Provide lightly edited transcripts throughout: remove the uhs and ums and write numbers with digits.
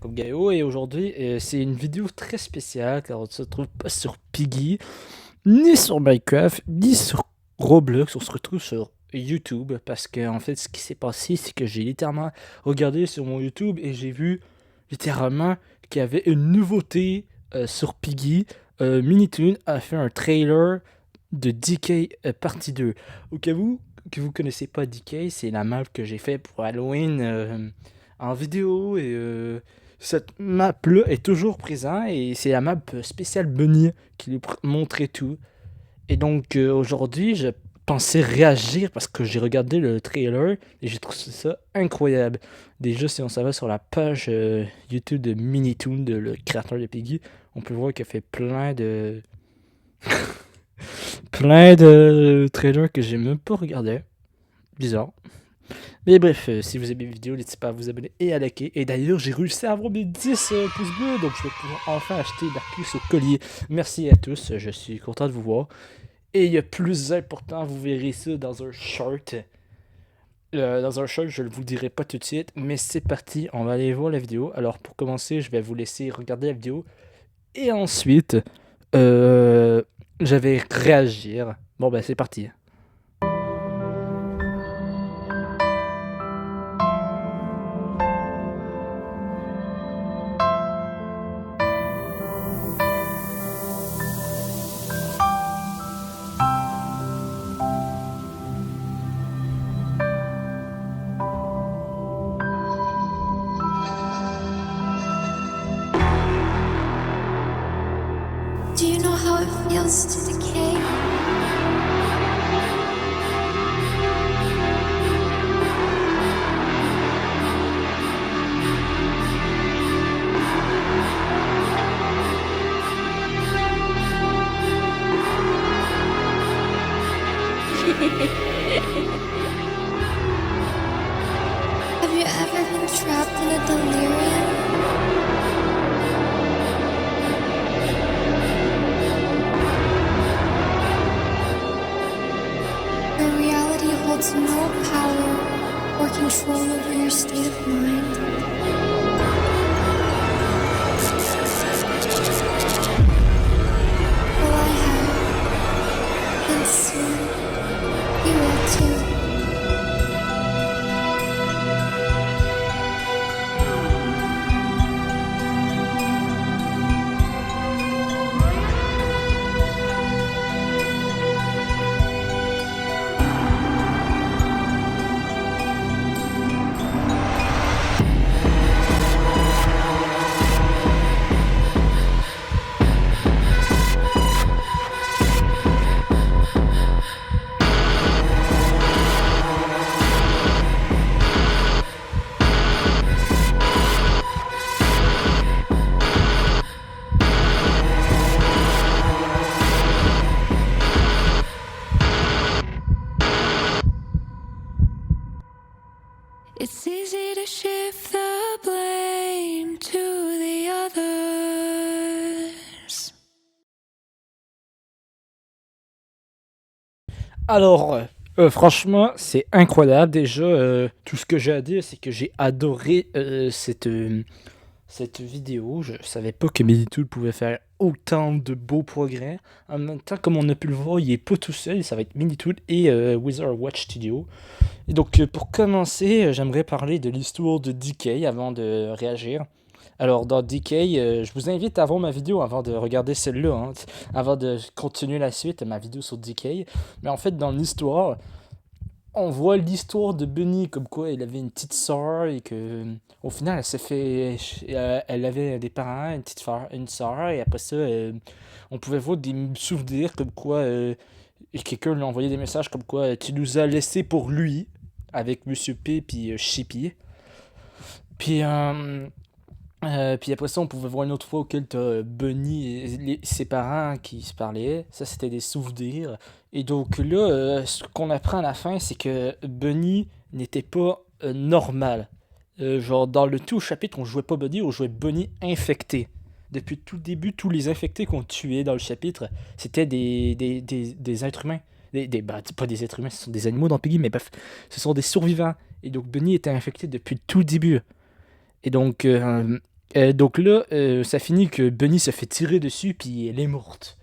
comme Gaio et aujourd'hui c'est une vidéo très spéciale car on ne se retrouve pas sur Piggy, ni sur Minecraft, ni sur Roblox, on se retrouve sur YouTube parce que en fait ce qui s'est passé c'est que j'ai littéralement regardé sur mon YouTube et j'ai vu littéralement qu'il y avait une nouveauté sur Piggy. Minitoon a fait un trailer de DK partie 2. Au cas où que vous connaissez pas DK, c'est la map que j'ai fait pour Halloween en vidéo et cette map là est toujours présente et c'est la map spéciale Bunny qui lui montrait tout. Et donc aujourd'hui je pensais réagir parce que j'ai regardé le trailer et j'ai trouvé ça incroyable. Déjà si on s'en va sur la page YouTube de Minitoon, le créateur de Piggy, on peut voir qu'il a fait plein de trailers que j'ai même pas regardé. Bizarre. Mais bref, si vous aimez la vidéo, n'hésitez pas à vous abonner et à liker. Et d'ailleurs, j'ai réussi à avoir mes 10 pouces bleus, donc je vais pouvoir enfin acheter la puce au collier. Merci à tous, je suis content de vous voir. Et il y a plus important, vous verrez ça dans un short. Dans un short, je ne vous le dirai pas tout de suite, mais c'est parti, on va aller voir la vidéo. Alors pour commencer, je vais vous laisser regarder la vidéo. Et ensuite, je vais réagir. Bon ben c'est parti. Do you know how it feels to decay? Have you ever been trapped in a delirium? Where reality holds no power or control over your state of mind? Well, I have, and soon you will too. It's easy to shift the blame to the others. Alors, franchement, c'est incroyable. Déjà, tout ce que j'ai à dire, c'est que j'ai adoré cette vidéo. Je savais pas que Militool pouvait faire autant de beaux progrès. En même temps, comme on a pu le voir, il est pas tout seul. Ça va être Militool et Wizard Watch Studio. Et donc, pour commencer, j'aimerais parler de l'histoire de DK avant de réagir. Alors, dans DK, je vous invite à voir ma vidéo avant de regarder celle-là, hein, avant de continuer la suite, ma vidéo sur DK. Mais en fait, dans l'histoire, on voit l'histoire de Bunny, comme quoi elle avait une petite soeur et que, au final, elle s'est fait. Elle avait des parents, une soeur, et après ça, on pouvait voir des souvenirs comme quoi quelqu'un lui a envoyé des messages comme quoi tu nous as laissé pour lui, avec Monsieur P puis Chippy. Puis, puis après ça, on pouvait voir une autre fois auquel t'as Bunny et ses parents qui se parlaient. Ça, c'était des souvenirs. Et donc là, ce qu'on apprend à la fin, c'est que Bunny n'était pas normal. Genre, dans le tout chapitre, on jouait pas Bunny, on jouait Bunny infecté. Depuis tout le début, tous les infectés qu'on tuait dans le chapitre, c'était des êtres humains. Bah, pas des êtres humains, ce sont des animaux dans Piggy, mais bref, ce sont des survivants. Et donc Bunny était infecté depuis tout le début. Et donc, Donc là, ça finit que Bunny se fait tirer dessus, puis elle est morte.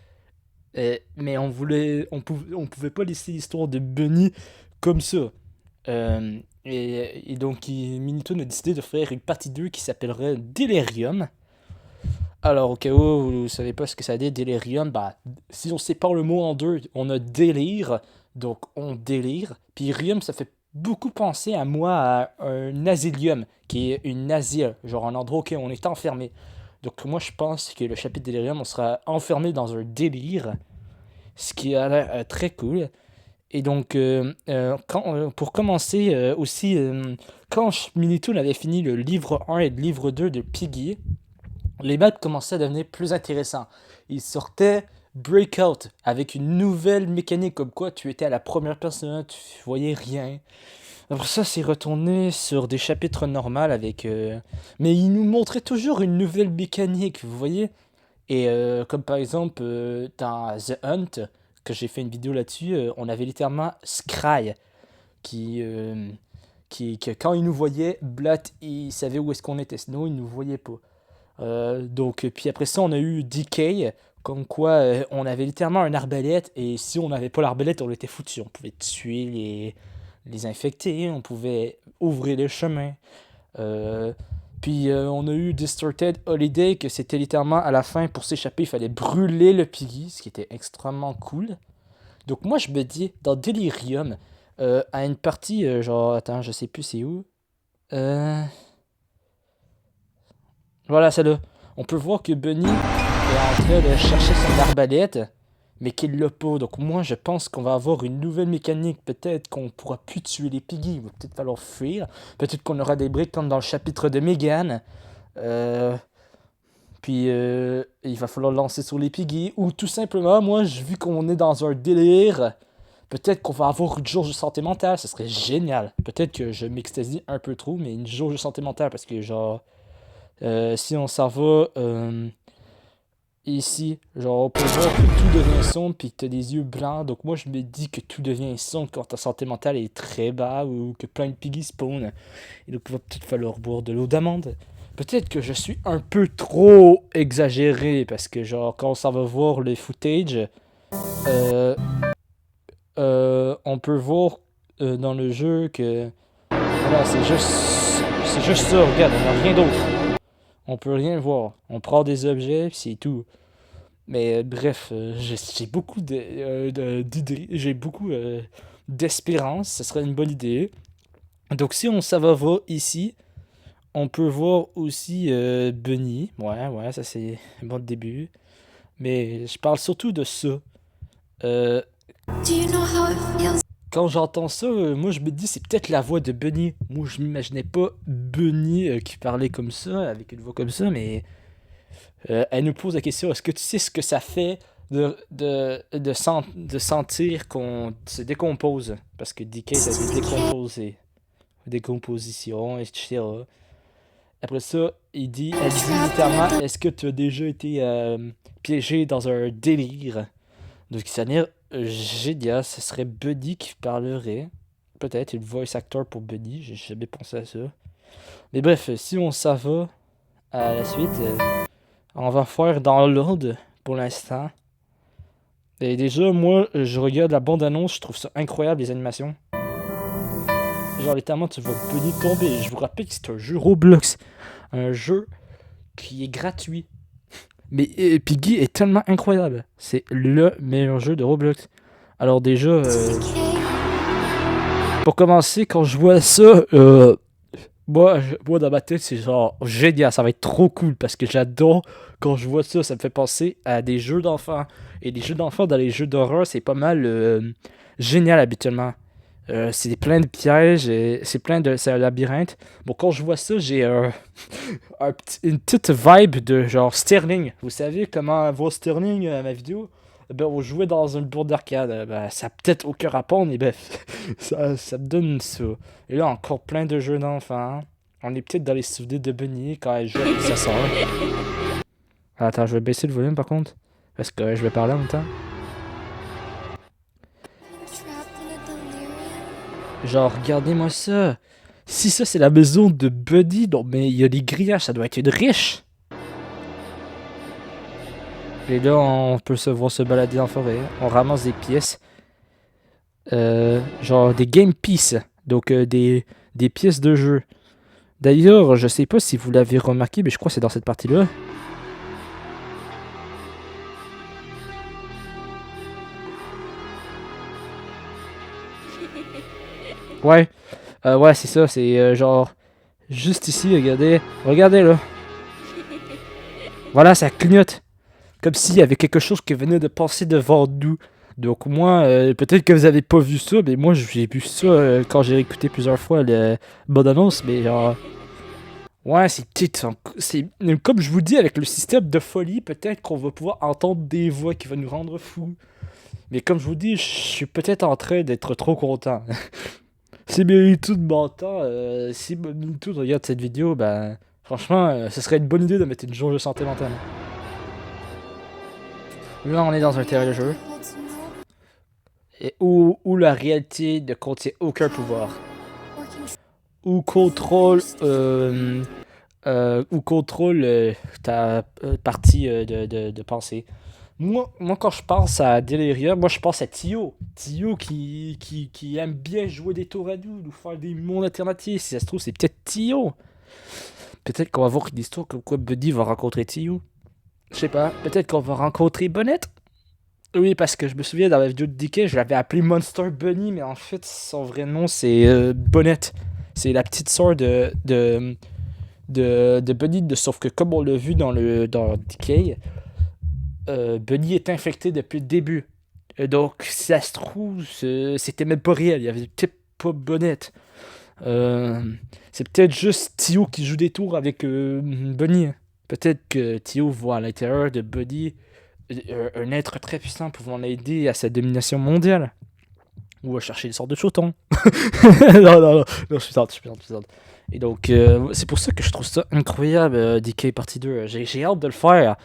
Mais on pouvait pas laisser l'histoire de Bunny comme ça. Et donc, Minitoon a décidé de faire une partie 2 qui s'appellerait Delirium. Alors, au cas où vous ne savez pas ce que ça dit, Delirium, bah, si on sépare le mot en deux, on a délire, donc on délire. Puis Rium, ça fait beaucoup penser à moi à un asilium, qui est une asile, genre un endroit où on est enfermé. Donc moi, je pense que le chapitre Delirium, on sera enfermé dans un délire, ce qui a l'air très cool. Et donc, pour commencer aussi, quand Minitoon avait fini le livre 1 et le livre 2 de Piggy, les maps commençaient à devenir plus intéressants. Ils sortaient Breakout avec une nouvelle mécanique, comme quoi tu étais à la première personne, tu voyais rien. Après ça, c'est retourné sur des chapitres normaux avec... Mais ils nous montraient toujours une nouvelle mécanique, vous voyez. Et comme par exemple, dans The Hunt, que j'ai fait une vidéo là-dessus, on avait littéralement Scry, qui, que quand il nous voyait, Blatt, il savait où est-ce qu'on était, sinon il nous voyait pas. Donc, puis après ça, on a eu DK, comme quoi on avait littéralement un arbalète, et si on n'avait pas l'arbalète, on était foutu. On pouvait tuer les infectés, on pouvait ouvrir les chemins. Puis on a eu Distorted Holiday, que c'était littéralement à la fin, pour s'échapper, il fallait brûler le Piggy, ce qui était extrêmement cool. Donc moi, je me dis, dans Delirium, à une partie, genre, attends, je sais plus c'est où. Voilà, celle-là. On peut voir que Bunny est en train de chercher son arbalète, mais qu'il l'a pas. Donc moi, je pense qu'on va avoir une nouvelle mécanique. Peut-être qu'on pourra plus tuer les Piggy. Il va peut-être falloir fuir. Peut-être qu'on aura des briques comme dans le chapitre de Megan. Puis il va falloir lancer sur les Piggy. Ou tout simplement, moi, vu qu'on est dans un délire, peut-être qu'on va avoir une jauge de santé mentale. Ce serait génial. Peut-être que je m'extasie un peu trop, mais une jauge de santé mentale. Parce que genre... si on s'en va ici, genre on peut voir que tout devient sombre puis que t'as des yeux blancs. Donc moi je me dis que tout devient sombre quand ta santé mentale est très bas ou que plein de piggy spawn. Et donc il va peut-être falloir boire de l'eau d'amande. Peut-être que je suis un peu trop exagéré parce que genre quand on s'en va voir les footage, on peut voir dans le jeu que voilà, c'est juste ça, regarde, on n'a rien d'autre. On peut rien voir. On prend des objets, puis c'est tout. Mais bref, j'ai beaucoup d'idées, j'ai beaucoup d'espérance. Ce serait une bonne idée. Donc si on s'en va voir ici, on peut voir aussi Bunny. Ouais, ça c'est un bon début. Mais je parle surtout de ça. Do you know how it feels? Quand j'entends ça, moi je me dis c'est peut-être la voix de Bunny. Moi je m'imaginais pas Bunny qui parlait comme ça, avec une voix comme ça, mais elle nous pose la question, est-ce que tu sais ce que ça fait de sentir qu'on se décompose? Parce que DK ça veut décomposer. Décomposition, etc. Après ça, elle dit littéralement, est-ce que tu as déjà été piégé dans un délire? Donc ça veut dire génial, ce serait Buddy qui parlerait. Peut-être une voice actor pour Buddy, j'ai jamais pensé à ça. Mais bref, si on s'en va à la suite, on va faire dans l'ordre pour l'instant. Et déjà, moi, je regarde la bande-annonce, je trouve ça incroyable les animations. Genre littéralement, tu vois Buddy tomber. Je vous rappelle que c'est un jeu Roblox. Un jeu qui est gratuit. Mais Piggy est tellement incroyable. C'est le meilleur jeu de Roblox. Alors déjà, pour commencer, quand je vois ça, moi dans ma tête, c'est genre génial. Ça va être trop cool parce que j'adore quand je vois ça. Ça me fait penser à des jeux d'enfants. Et les jeux d'enfants dans les jeux d'horreur, c'est pas mal génial habituellement. C'est plein de pièges, et c'est un labyrinthe. Bon, quand je vois ça, j'ai une petite vibe de genre Sterling. Vous savez comment voir Sterling à ma vidéo? Ben, on jouait dans une bourre d'arcade. Ben, ça a peut-être aucun rapport, mais bref, ça me donne ça. Et là, encore plein de jeux d'enfants. On est peut-être dans les souvenirs de Bunny quand elle joue avec sa soeur. Attends, je vais baisser le volume par contre, parce que je vais parler en même temps. Genre, regardez-moi ça. Si ça, c'est la maison de Buddy, non, mais il y a des grillages, ça doit être une riche. Et là, on peut se voir se balader en forêt. On ramasse des pièces. Genre des game pieces. Donc des pièces de jeu. D'ailleurs, je sais pas si vous l'avez remarqué, mais je crois que c'est dans cette partie-là. Ouais, ouais, c'est ça. C'est genre juste ici, regardez. Regardez là. Voilà, ça clignote. Comme s'il y avait quelque chose qui venait de passer devant nous. Donc moi, peut-être que vous avez pas vu ça, mais moi j'ai vu ça quand j'ai écouté plusieurs fois le bande annonce, mais genre... Ouais, c'est peut-être... C'est, comme je vous dis, avec le système de folie, peut-être qu'on va pouvoir entendre des voix qui vont nous rendre fous. Mais comme je vous dis, je suis peut-être en train d'être trop content. Si Méritud m'entend, si Méritud regarde cette vidéo, ben... Franchement, ce serait une bonne idée de mettre une jauge de santé mentale. Là, on est dans un terrain de jeu. Holds no Et où la réalité ne contient aucun pouvoir. or control Ou contrôle, ta partie de pensée. Moi, quand je pense à Deliria, moi je pense à Tio. Tio qui aime bien jouer des tours à nous faire des mondes alternatifs. Si ça se trouve, c'est peut-être Tio. Peut-être qu'on va voir une histoire comme quoi Buddy va rencontrer Tio. Je sais pas, peut-être qu'on va rencontrer Bonnet. Oui, parce que je me souviens dans la vidéo de DK, je l'avais appelé Monster Bunny, mais en fait, son vrai nom c'est Bonnet. C'est la petite sœur de Bunny, sauf que comme on l'a vu dans DK, Bunny est infecté depuis le début. Donc, si ça se trouve, c'était même pas réel, il y avait peut-être pas Bonnet. C'est peut-être juste Tio qui joue des tours avec Bunny. Peut-être que Tio voit à l'intérieur de Bunny un être très puissant pouvant l'aider à sa domination mondiale. Ou à chercher des sortes de chatons. Non, je suis tente. Et donc, c'est pour ça que je trouve ça incroyable, DK partie 2. J'ai hâte de le faire.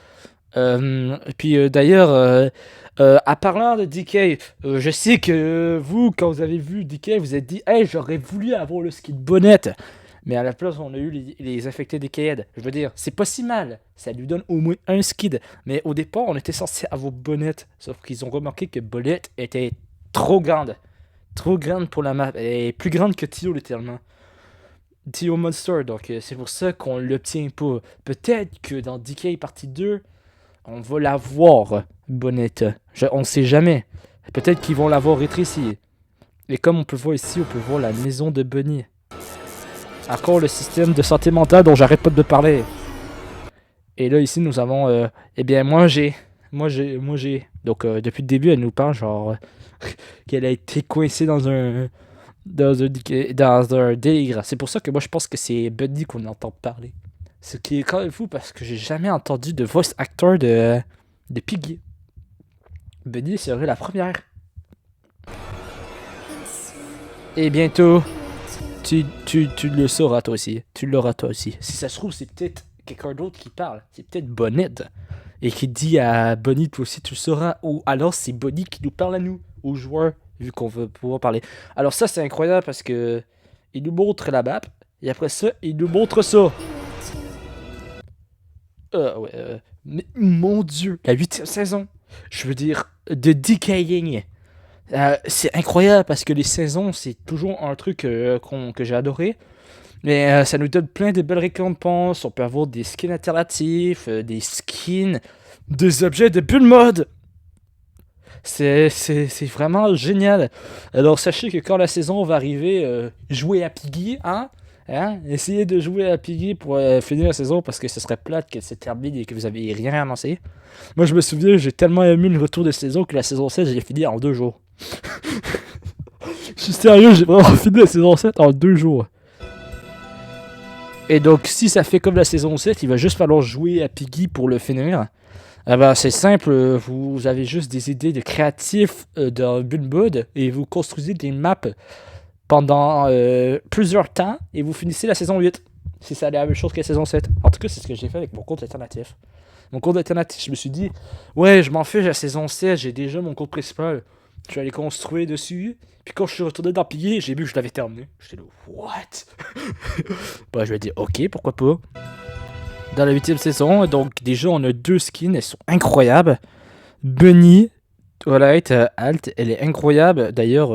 Et puis d'ailleurs, en parlant de DK, je sais que vous, quand vous avez vu DK, vous êtes dit « Hey, j'aurais voulu avoir le skin Bonnette !» Mais à la place, on a eu les infectés DK-Head. Je veux dire, c'est pas si mal. Ça lui donne au moins un skid. Mais au départ, on était censé avoir Bonnette. Sauf qu'ils ont remarqué que Bonnette était trop grande. Trop grande pour la map. Elle est plus grande que Tio, littéralement. Tio Monster. Donc c'est pour ça qu'on l'obtient pas. Peut-être que dans DK partie 2... on va la voir, Bonnette. On sait jamais. Peut-être qu'ils vont l'avoir rétrécie. Et comme on peut voir ici, on peut voir la maison de Bunny. Encore le système de santé mentale dont j'arrête pas de parler. Et là, ici, nous avons... eh bien, moi, j'ai... Donc, depuis le début, elle nous parle, genre... qu'elle a été coincée dans un délire. C'est pour ça que moi, je pense que c'est Bunny qu'on entend parler. Ce qui est quand même fou parce que j'ai jamais entendu de voice actor de Piggy. Bunny serait la première. and soon Et bientôt, you will too. tu le sauras toi aussi. Tu l'auras toi aussi. Si ça se trouve, c'est peut-être quelqu'un d'autre qui parle. C'est peut-être Bonnet. Et qui dit à Bonnie, toi aussi tu le sauras. Ou alors c'est Bonnie qui nous parle à nous, aux joueurs, vu qu'on veut pouvoir parler. Alors ça, c'est incroyable parce que il nous montre la map. Et après ça, il nous montre ça. You will too. Ouais, mais mon dieu, la 8e saison, je veux dire, de Decaying. C'est incroyable parce que les saisons, c'est toujours un truc que j'ai adoré. Mais ça nous donne plein de belles récompenses. On peut avoir des skins alternatifs, des skins, des objets de bulle mode. C'est vraiment génial. Alors sachez que quand la saison va arriver, jouez à Piggy, hein? Essayez de jouer à Piggy pour finir la saison parce que ce serait plate qu'elle se termine et que vous avez rien ramassé. Moi je me souviens, j'ai tellement aimé le retour de saison que la saison 7 j'ai fini en 2 jours. Je suis sérieux, j'ai vraiment fini la saison 7 en 2 jours. Et donc si ça fait comme la saison 7, il va juste falloir jouer à Piggy pour le finir. Ah bah, c'est simple, vous avez juste des idées de créatifs dans Build Mode et vous construisez des maps pendant plusieurs temps et vous finissez la saison 8. Si ça allait la même chose que la saison 7. En tout cas, c'est ce que j'ai fait avec mon compte alternatif. Mon compte alternatif, je me suis dit, ouais, je m'en fiche de la saison 7, j'ai déjà mon compte principal. Je suis allé construire dessus. Puis quand je suis retourné dans Piggy, j'ai vu que je l'avais terminé. J'étais là, what? Bah, je lui ai dit, ok, pourquoi pas. dans la 8e saison. Donc déjà, on a 2 skins, elles sont incroyables. Bunny, Twilight, Alt, elle est incroyable. D'ailleurs,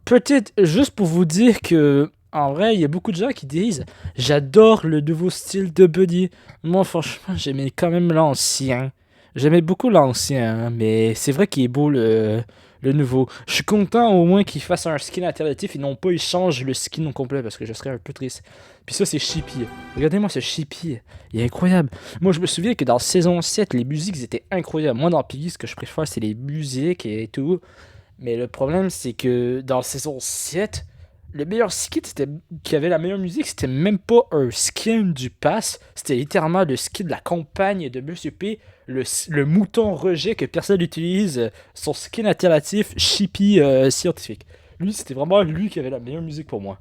peut-être juste pour vous dire que, en vrai, il y a beaucoup de gens qui disent j'adore le nouveau style de Bunny. Moi, franchement, j'aimais quand même l'ancien. J'aimais beaucoup l'ancien, hein, mais c'est vrai qu'il est beau le nouveau. Je suis content au moins qu'ils fassent un skin alternatif et non pas ils changent le skin au complet parce que je serais un peu triste. Puis ça, c'est Chippy. Regardez-moi ce Chippy. Il est incroyable. Moi, je me souviens que dans saison 7, les musiques étaient incroyables. Moi, dans Piggy, ce que je préfère, c'est les musiques et tout. Mais le problème, c'est que dans saison 7, le meilleur skin qui avait la meilleure musique, c'était même pas un skin du pass, c'était littéralement le skin de la campagne de Monsieur P, le mouton rejet que personne n'utilise, son skin alternatif, Chippy scientifique. Lui, c'était vraiment lui qui avait la meilleure musique pour moi.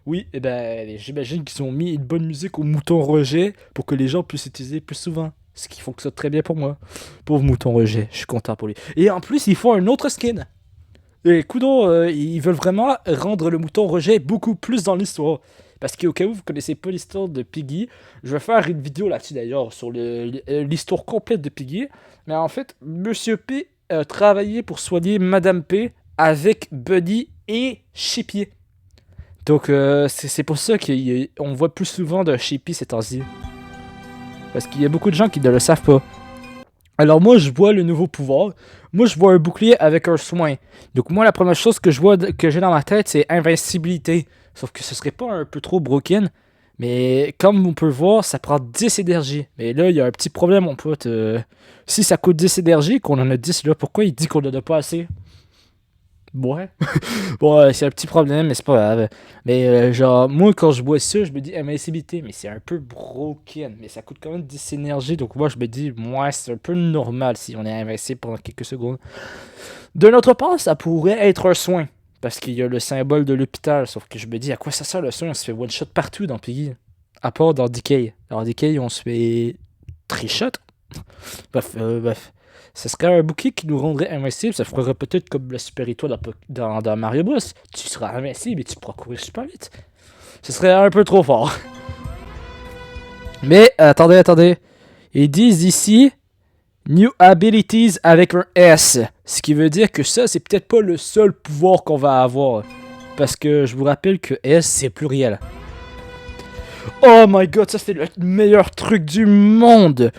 Oui, et ben j'imagine qu'ils ont mis une bonne musique au mouton rejet pour que les gens puissent utiliser plus souvent. Ce qui fonctionne très bien pour moi. Pauvre mouton rejet, je suis content pour lui. Et en plus, ils font un autre skin. Et Kudo, ils veulent vraiment rendre le mouton rejet beaucoup plus dans l'histoire. Parce qu'au cas où vous connaissez pas l'histoire de Piggy, je vais faire une vidéo là-dessus d'ailleurs sur l'histoire complète de Piggy. Mais en fait, Monsieur P travaillait pour soigner Madame P avec Buddy et Chippy. Donc c'est pour ça qu'on voit plus souvent de Chippy ces temps-ci. Parce qu'il y a beaucoup de gens qui ne le savent pas. Alors moi je vois le nouveau pouvoir. Moi je vois un bouclier avec un soin. Donc moi la première chose que je vois que j'ai dans ma tête c'est invincibilité. Sauf que ce serait pas un peu trop broken. Mais comme on peut le voir, ça prend 10 énergie. Mais là il y a un petit problème mon pote. Si ça coûte 10 énergie, qu'on en a 10 là, pourquoi il dit qu'on en a pas assez? Ouais. Bon, c'est un petit problème, mais c'est pas grave. Mais genre, moi, quand je vois ça, je me dis invincibilité, mais c'est un peu broken. Mais ça coûte quand même 10 énergie, donc moi, je me dis, moi, c'est un peu normal si on est invincible pendant quelques secondes. De notre part, ça pourrait être un soin, parce qu'il y a le symbole de l'hôpital, sauf que je me dis, à quoi ça sert le soin? On se fait one-shot partout dans Piggy. À part dans Decay. Dans Decay, on se fait tri-shot. Bref. Ce serait un bouquet qui nous rendrait invincible. Ça ferait peut-être comme la super étoile dans Mario Bros. Tu seras invincible et tu pourras courir super vite. Ce serait un peu trop fort. Mais attendez. Ils disent ici New Abilities avec un S. Ce qui veut dire que ça, c'est peut-être pas le seul pouvoir qu'on va avoir. Parce que je vous rappelle que S, c'est pluriel. Oh my god, ça c'est le meilleur truc du monde.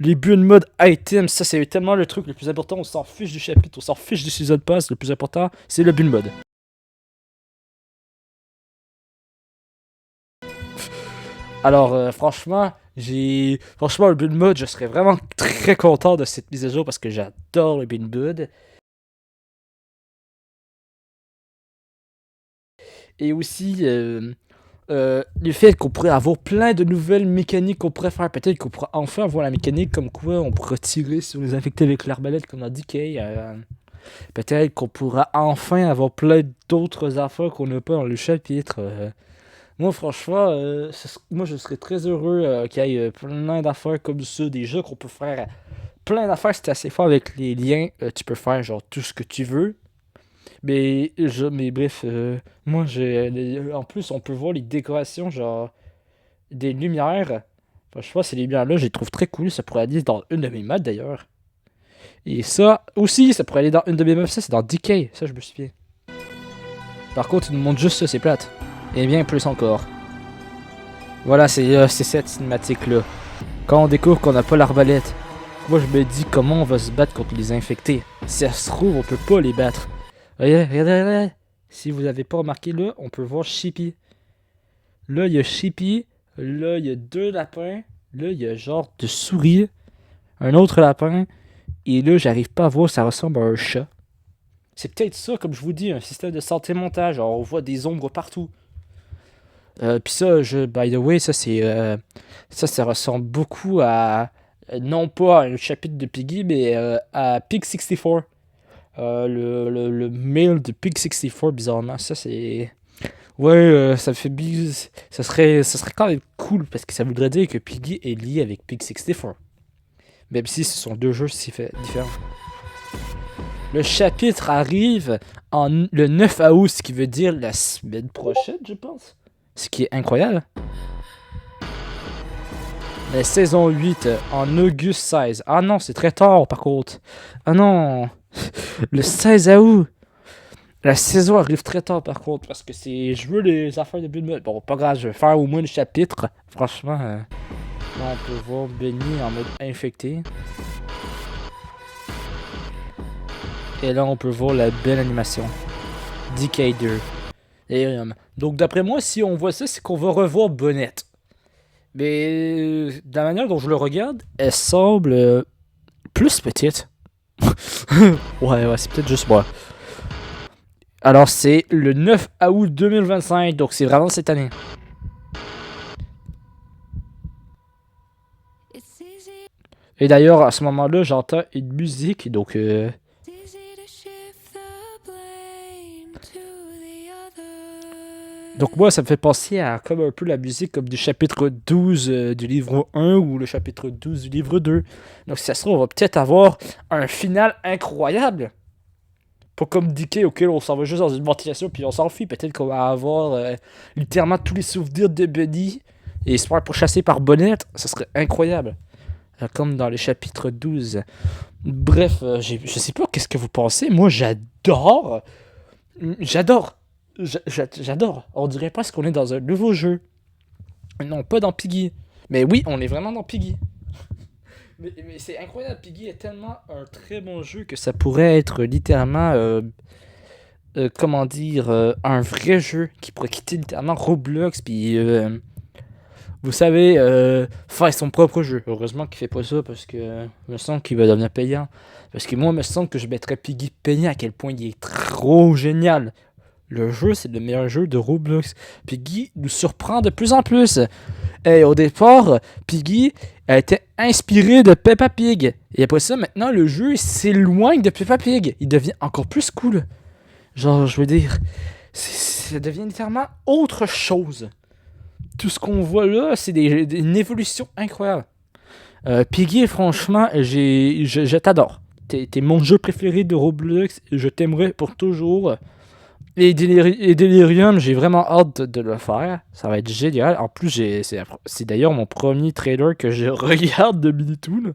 Les buts de mode items, ça c'est tellement le truc le plus important. On s'en fiche du chapitre, on s'en fiche du season pass. Le plus important, c'est le build mode. Alors franchement, le build mode, je serais vraiment très content de cette mise à jour parce que j'adore le build mode. Et aussi le fait qu'on pourrait avoir plein de nouvelles mécaniques qu'on pourrait faire. Peut-être qu'on pourrait enfin avoir la mécanique comme quoi on pourrait tirer sur les infectés avec l'arbalète comme dans Decay. Peut-être qu'on pourra enfin avoir plein d'autres affaires qu'on n'a pas dans le chapitre. Moi, franchement, moi je serais très heureux qu'il y ait plein d'affaires comme ça. Des jeux qu'on peut faire plein d'affaires. C'est assez fort avec les liens. Tu peux faire genre tout ce que tu veux. Mais bref, moi en plus on peut voir les décorations, genre des lumières. Enfin, je pense que ces lumières-là, je les trouve très cool. Ça pourrait aller dans une de mes maps d'ailleurs. Et ça aussi, ça pourrait aller dans une de mes maps. Ça, c'est dans Decay. Ça, je me souviens. Par contre, il nous montre juste ça, c'est plate. Et bien plus encore. Voilà, c'est cette cinématique-là. Quand on découvre qu'on n'a pas l'arbalète, moi je me dis comment on va se battre contre les infectés. Si ça se trouve, on peut pas les battre. Regardez. Si vous n'avez pas remarqué là, on peut voir Chippy. Là, il y a Chippy. Là, il y a 2 lapins. Là, il y a genre de souris. Un autre lapin. Et là, j'arrive pas à voir, ça ressemble à un chat. C'est peut-être ça, comme je vous dis, un système de santé mentale. Genre, on voit des ombres partout. Puis ça, by the way, ça ressemble beaucoup à... non pas à un chapitre de Piggy, mais à Pig 64. Le mail de Pig 64, bizarrement, ça c'est... Ouais, ça fait ça serait quand même cool, parce que ça voudrait dire que Piggy est lié avec Pig 64. Même si ce sont 2 jeux si différents. Le chapitre arrive le 9 août, ce qui veut dire la semaine prochaine, je pense. Ce qui est incroyable. La saison 8 en august 16. Ah non, c'est très tard par contre. Ah non. Le 16 août. La saison arrive très tard par contre parce que je veux les affaires de Bunny. Bon, pas grave, je vais faire au moins le chapitre. Franchement, là on peut voir Bunny en mode infecté. Et là on peut voir la belle animation. Decay2. Donc d'après moi, si on voit ça, c'est qu'on va revoir Bonnette. Mais de la manière dont je le regarde, elle semble plus petite. ouais, c'est peut-être juste moi. Alors c'est le 9 août 2025, donc c'est vraiment cette année. Et d'ailleurs, à ce moment-là, j'entends une musique, donc donc moi, ça me fait penser à comme un peu la musique comme du chapitre 12 du livre 1 ou le chapitre 12 du livre 2. Donc si ça se trouve, on va peut-être avoir un final incroyable. Pas comme Decay auquel on s'en va juste dans une ventilation puis on s'enfuit. Peut-être qu'on va avoir littéralement tous les souvenirs de Bunny et se faire pourchasser par Bonnette. Ça serait incroyable. Comme dans le chapitre 12. Bref, je sais pas qu'est-ce que vous pensez. Moi, j'adore. J'adore. On dirait presque qu'on est dans un nouveau jeu. Non, pas dans Piggy. Mais oui, on est vraiment dans Piggy. mais c'est incroyable. Piggy est tellement un très bon jeu que ça pourrait être littéralement... comment dire... un vrai jeu qui pourrait quitter littéralement Roblox. Puis... vous savez, faire son propre jeu. Heureusement qu'il fait pas ça parce que je me sens qu'il va devenir payant. Parce que moi, je me sens que je mettrais Piggy payant à quel point il est trop génial. Le jeu, c'est le meilleur jeu de Roblox. Piggy nous surprend de plus en plus. Et au départ, Piggy a été inspiré de Peppa Pig. Et après ça, maintenant, le jeu s'éloigne de Peppa Pig. Il devient encore plus cool. Genre, je veux dire, ça devient littéralement autre chose. Tout ce qu'on voit là, c'est une évolution incroyable. Piggy, franchement, je t'adore. T'es mon jeu préféré de Roblox. Je t'aimerai pour toujours. Et Delirium, j'ai vraiment hâte de le faire. Ça va être génial. En plus, c'est d'ailleurs mon premier trailer que je regarde de Minitoon.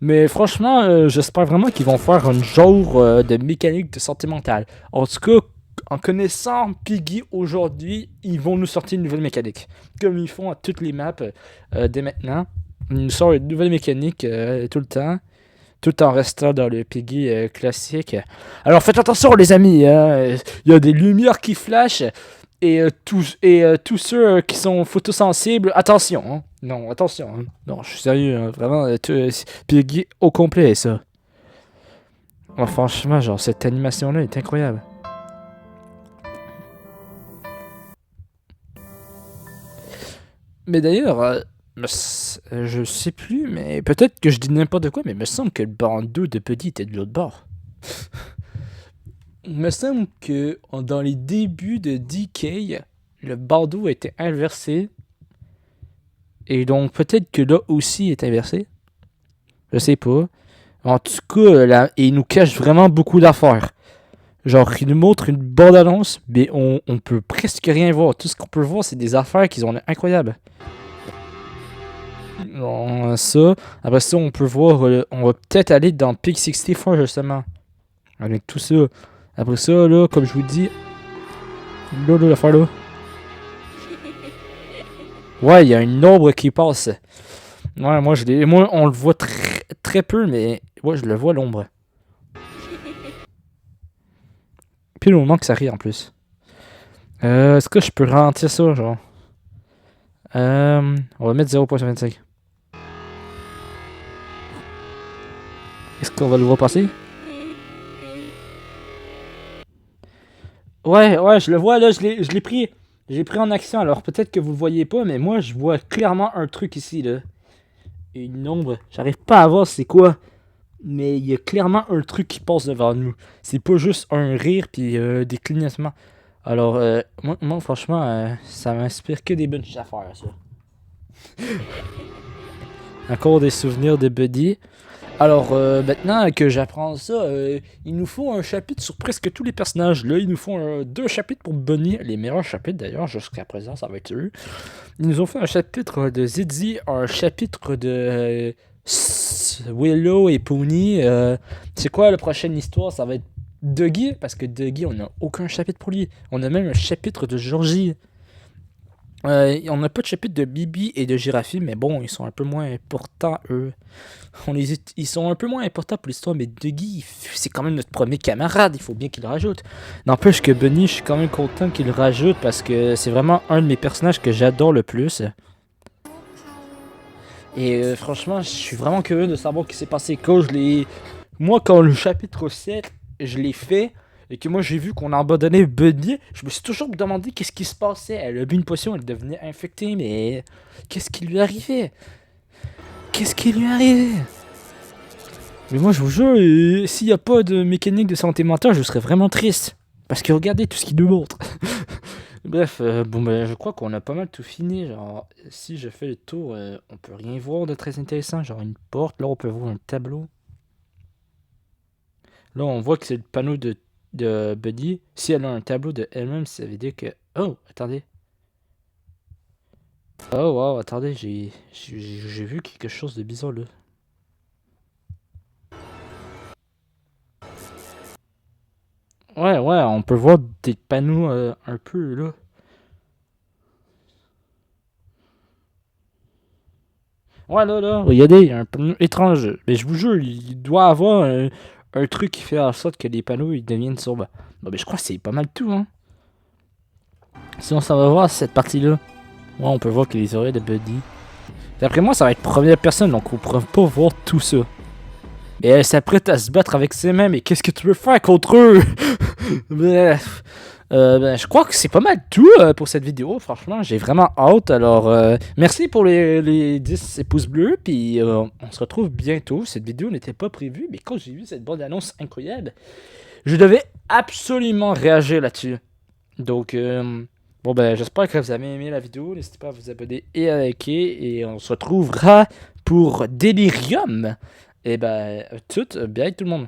Mais franchement, j'espère vraiment qu'ils vont faire un genre de mécanique de santé mentale. En tout cas, en connaissant Piggy aujourd'hui, ils vont nous sortir une nouvelle mécanique. Comme ils font à toutes les maps dès maintenant. Ils nous sortent une nouvelle mécanique tout le temps. Tout en restant dans le Piggy classique. Alors faites attention les amis, hein. Il y a des lumières qui flashent. Et tous ceux qui sont photosensibles, attention. Hein. Non, attention. Hein. Non, je suis sérieux. Hein. Vraiment, Piggy au complet, ça. Oh, franchement, genre, cette animation-là est incroyable. Mais d'ailleurs, je sais plus, mais peut-être que je dis n'importe quoi, mais il me semble que le bandeau de Piggy était de l'autre bord. Il me semble que dans les débuts de Decay, le bandeau était inversé. Et donc peut-être que là aussi il est inversé. Je sais pas. En tout cas, là, il nous cache vraiment beaucoup d'affaires. Genre, il nous montre une bande-annonce, mais on peut presque rien voir. Tout ce qu'on peut voir, c'est des affaires qui sont incroyables. Ça. Après ça, on peut voir... on va peut-être aller dans Pig 64, justement. Avec tout ça. Après ça, là, comme je vous dis... Là, l'affaire là. Ouais, il y a une ombre qui passe. Ouais, moi, on le voit très peu, mais... Ouais, je le vois, l'ombre. Puis le moment que ça rit, en plus. Est-ce que je peux ralentir ça, genre? On va mettre 0.25. Est-ce qu'on va le voir passer? Ouais, je le vois là, je l'ai pris. J'ai pris en action, alors peut-être que vous le voyez pas, mais moi je vois clairement un truc ici là. Une ombre. J'arrive pas à voir c'est quoi. Mais il y a clairement un truc qui passe devant nous. C'est pas juste un rire puis des clignotements. Alors, moi franchement, ça m'inspire que des bonnes affaires, ça. Encore des souvenirs de Buddy. Alors, maintenant que j'apprends ça, il nous faut un chapitre sur presque tous les personnages. Là, il nous faut 2 chapitres pour Bunny. Les meilleurs chapitres, d'ailleurs, jusqu'à présent, ça va être eux. Ils nous ont fait un chapitre de Zidzi, un chapitre de Willow et Pony. C'est quoi la prochaine histoire? Ça va être Dougie, parce que Dougie, on n'a aucun chapitre pour lui. On a même un chapitre de Georgie. On n'a pas de chapitre de Bibi et de Girafi, mais bon, ils sont un peu moins importants, eux. Ils sont un peu moins importants pour l'histoire, mais Dougie, c'est quand même notre premier camarade, il faut bien qu'il le rajoute. N'empêche que Bunny, je suis quand même content qu'il le rajoute, parce que c'est vraiment un de mes personnages que j'adore le plus. Et franchement, je suis vraiment curieux de savoir ce qui s'est passé. Moi, quand le chapitre 7, je l'ai fait, et que moi j'ai vu qu'on a abandonné Bunny, je me suis toujours demandé qu'est-ce qui se passait. Elle a bu une potion, elle devenait infectée, mais qu'est-ce qui lui arrivait? Qu'est-ce qui lui arrivait? Mais moi, je vous jure, s'il n'y a pas de mécanique de santé mentale, je serais vraiment triste. Parce que regardez tout ce qu'il nous montre. Bref, bon, ben, je crois qu'on a pas mal tout fini. Genre, si je fais le tour, on peut rien voir de très intéressant. Genre, une porte, là, on peut voir un tableau. Là, on voit que c'est le panneau de Buddy. Si elle a un tableau de elle-même, ça veut dire que... Oh, attendez. Oh, wow, attendez, j'ai vu quelque chose de bizarre, là. Ouais, on peut voir des panneaux un peu, là. Ouais, là, regardez, il y a un panneau étrange. Mais je vous jure, il doit avoir un truc qui fait en sorte que les panneaux ils deviennent sombres. Bon, mais je crois que c'est pas mal tout, hein. Sinon, ça va voir cette partie-là. Ouais, on peut voir que les oreilles de Buddy. D'après moi, ça va être première personne, donc on pourra pas voir tout ça. Et elle s'apprête à se battre avec ses mains, mais qu'est-ce que tu veux faire contre eux? Bref. Ben, je crois que c'est pas mal tout pour cette vidéo. Franchement, j'ai vraiment hâte. Alors, merci pour les 10 pouces bleus. Puis, on se retrouve bientôt. Cette vidéo n'était pas prévue, mais quand j'ai vu cette bande-annonce incroyable, je devais absolument réagir là-dessus. Donc, bon, ben, j'espère que vous avez aimé la vidéo. N'hésitez pas à vous abonner et à liker. Et on se retrouvera pour Delirium. Et ben, bien tout le monde.